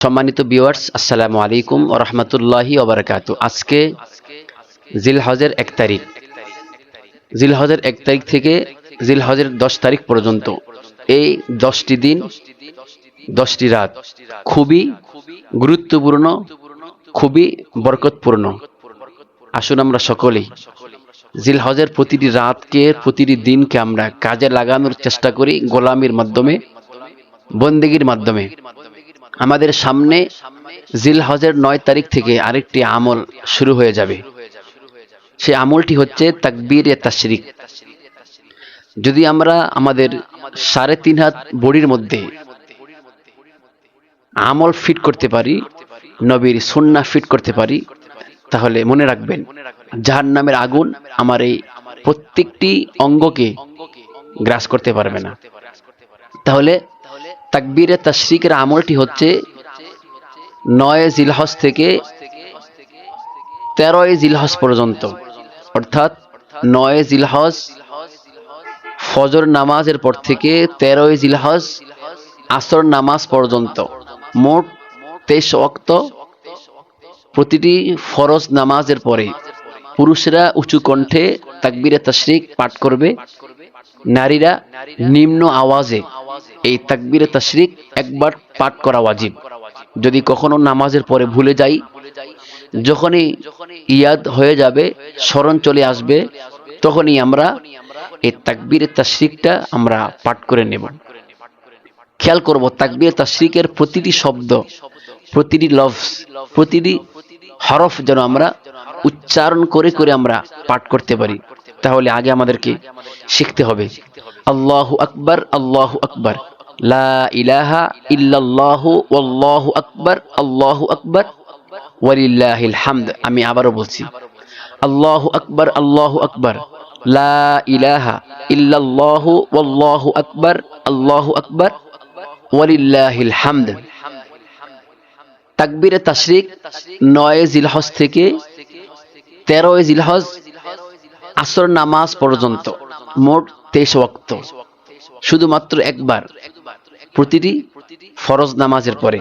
সম্মানিত ভিউয়ার্স, আসসালামু আলাইকুম ওয়া রাহমাতুল্লাহি ওয়া বারাকাতুহু। আজকে জিলহজের 1 তারিখ। জিলহজের 1 তারিখ থেকে জিলহজের 10 তারিখ পর্যন্ত এই 10টি দিন, 10টি রাত খুবই গুরুত্বপূর্ণ, খুবই বরকতপূর্ণ। আসুন আমরা সকলেই জিলহজের প্রতিটি রাতকে, প্রতিটি দিনকে আমরা কাজে লাগানোর চেষ্টা করি গোলামির মাধ্যমে, বন্দেগীর মাধ্যমে। আমাদের সামনে জিলহজের 9 তারিখ থেকে আরেকটি আমল শুরু হয়ে যাবে। সেই আমলটি হচ্ছে তাকবীরে তাশরিক। যদি আমরা আমাদের 3.5 হাত বডির মধ্যে আমল ফিট করতে পারি, নবীর সুন্নাহ ফিট করতে পারি, তাহলে মনে রাখবেন জাহান্নামের আগুন আমার এই প্রত্যেকটি অঙ্গকে গ্রাস করতে পারবে না। তাহলে তাকবীরে তাশরিকের আমলটি হচ্ছে 9 জিলহজ থেকে 13 জিলহজ পর্যন্ত, অর্থাৎ 9 জিলহজ ফজর নামাজের পর থেকে 13 জিলহজ আসর নামাজ পর্যন্ত মোট 23 ওয়াক্ত। প্রতিটি ফরজ নামাজের পরে পুরুষরা উঁচু কণ্ঠে তাকবীরে তাশরিক পাঠ করবে, নারীরা নিম্ন আওয়াজে এই তাকবীরে তাশরিক একবার পাঠ করা ওয়াজিব। যদি কখনো নামাজের পরে ভুলে যাই, যখনই ইয়াদ হয়ে যাবে, স্মরণ চলে আসবে, তখনই আমরা এই তাকবীরে তাশরিকটা আমরা পাঠ করে নেব। খেয়াল করব তাকবীরে তাশরিকের প্রতিটি শব্দ, প্রতিটি লফজ, প্রতিটি হরফ যেন আমরা উচ্চারণ করে করে আমরা পাঠ করতে পারি। তাহলে আগে আমাদেরকে শিখতে হবে আল্লাহু আকবার, আল্লাহু আকবার, লা ইলাহা ইল্লাল্লাহু ওয়াল্লাহু আকবার, আল্লাহু আকবার ওয়ালিল্লাহিল হামদ। আমি আবারও বলছি আল্লাহু আকবার, আল্লাহু আকবার, লা ইলাহা ইল্লাল্লাহু ওয়াল্লাহু আকবার, আল্লাহু আকবার ওয়ালিল্লাহিল হামদ। তাকবীরে তাশরিক 9 জিলহজ থেকে 13 জিলহজ আসর নামাজ পর্যন্ত মোট 23 ওয়াক্ত, শুধুমাত্র একবার প্রতিটি ফরজ নামাজের পরে।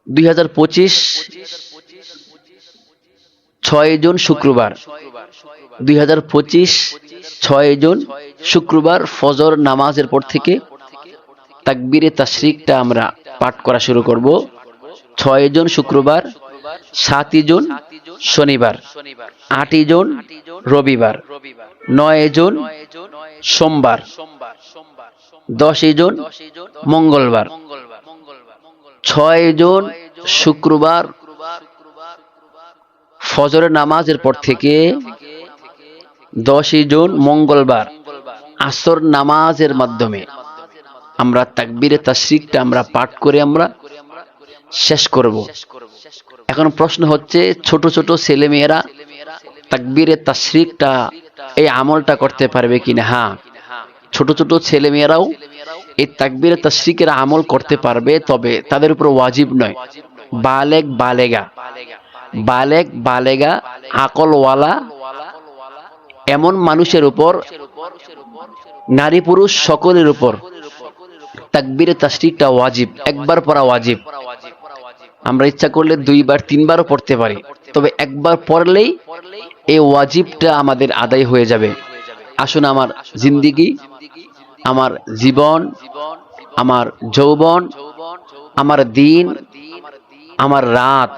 2025 6 জুন শুক্রবার, 2025 6 জুন শুক্রবার ফজর নামাজের পর থেকে তাকবীরে তাশরিকটা আমরা পাঠ করা শুরু করব। 6 জুন শুক্রবার, 7 জুন শনিবার, 8 জুন রবিবার, 9 জুন সোমবার, 10 জুন মঙ্গলবার, 6 জুন শুক্রবার ফজরের নামাজের পর থেকে 10 জুন মঙ্গলবার আসর নামাজের মাধ্যমে আমরা তাকবীরে তাশরিকটা আমরা পাঠ করে আমরা শেষ করব। এখন প্রশ্ন হচ্ছে, ছোট ছোট ছেলে মেয়েরা তাকবীরে তাশরিকটা এই আমলটা করতে পারবে কিনা? হ্যাঁ, ছোট ছোট ছেলে মেয়েরাও এই তাকবীরে তাশরিকের আমল করতে পারবে, তবে তাদের উপর ওয়াজিব নয়। বালেগ বালেগা, বালেগ বালেগা আকলওয়ালা এমন মানুষের উপর, নারী পুরুষ সকলের উপর তাকবীরে তাশরিকটা ওয়াজিব, একবার পড়া ওয়াজিব। আমরা ইচ্ছা করলে 2 বার 3 বারও পড়তে পারি, তবে একবার পড়লেই এই ওয়াজিবটা আমাদের আদায় হয়ে যাবে। আসুন আমার জিন্দেগি, আমার জীবন, আমার যৌবন, আমার দিন, আমার রাত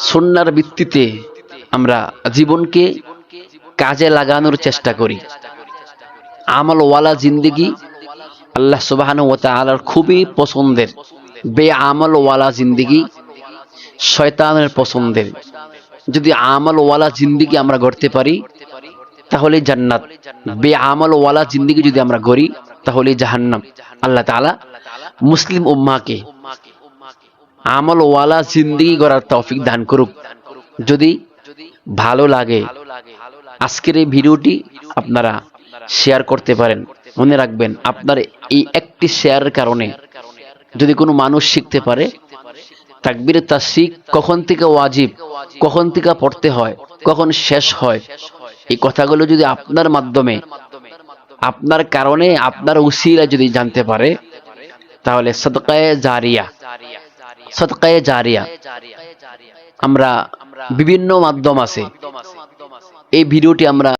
সুন্নাহর ভিত্তিতে আমরা জীবনকে কাজে লাগানোর চেষ্টা করি। আমলওয়ালা জিন্দেগি আল্লাহ সুবহানাহু ওয়া তাআলার খুবই পছন্দের, বেআমলওয়ালা জিন্দেগি শয়তানের পছন্দের। যদি আমলওয়ালা জিন্দেগি আমরা গড়তে পারি তাহলে জান্নাত, বেআমলওয়ালা জিন্দেগি যদি আমরা গড়ি তাহলে জাহান্নাম। আল্লাহ তাআলা মুসলিম উম্মাহকে আমলওয়ালা জিন্দেগি গড়ার তৌফিক দান করুক। যদি ভালো লাগে আজকের এই ভিডিওটি আপনারা শেয়ার করতে পারেন। মনে রাখবেন, আপনার এই একটি শেয়ারের কারণে যদি কোনো মানুষ শিখতে পারে তাকবীরে তাশরিক কখন থেকে ওয়াজিব, কখন থেকে পড়তে হয়, কখন শেষ হয়, এই কথাগুলো যদি আপনার মাধ্যমে, আপনার কারণে, আপনার উসিলা যদি জানতে পারে, তাহলে সদকায়ে জারিয়া, সদকায়ে জারিয়া আমরা বিভিন্ন মাধ্যম আছে। এই ভিডিওটি আমরা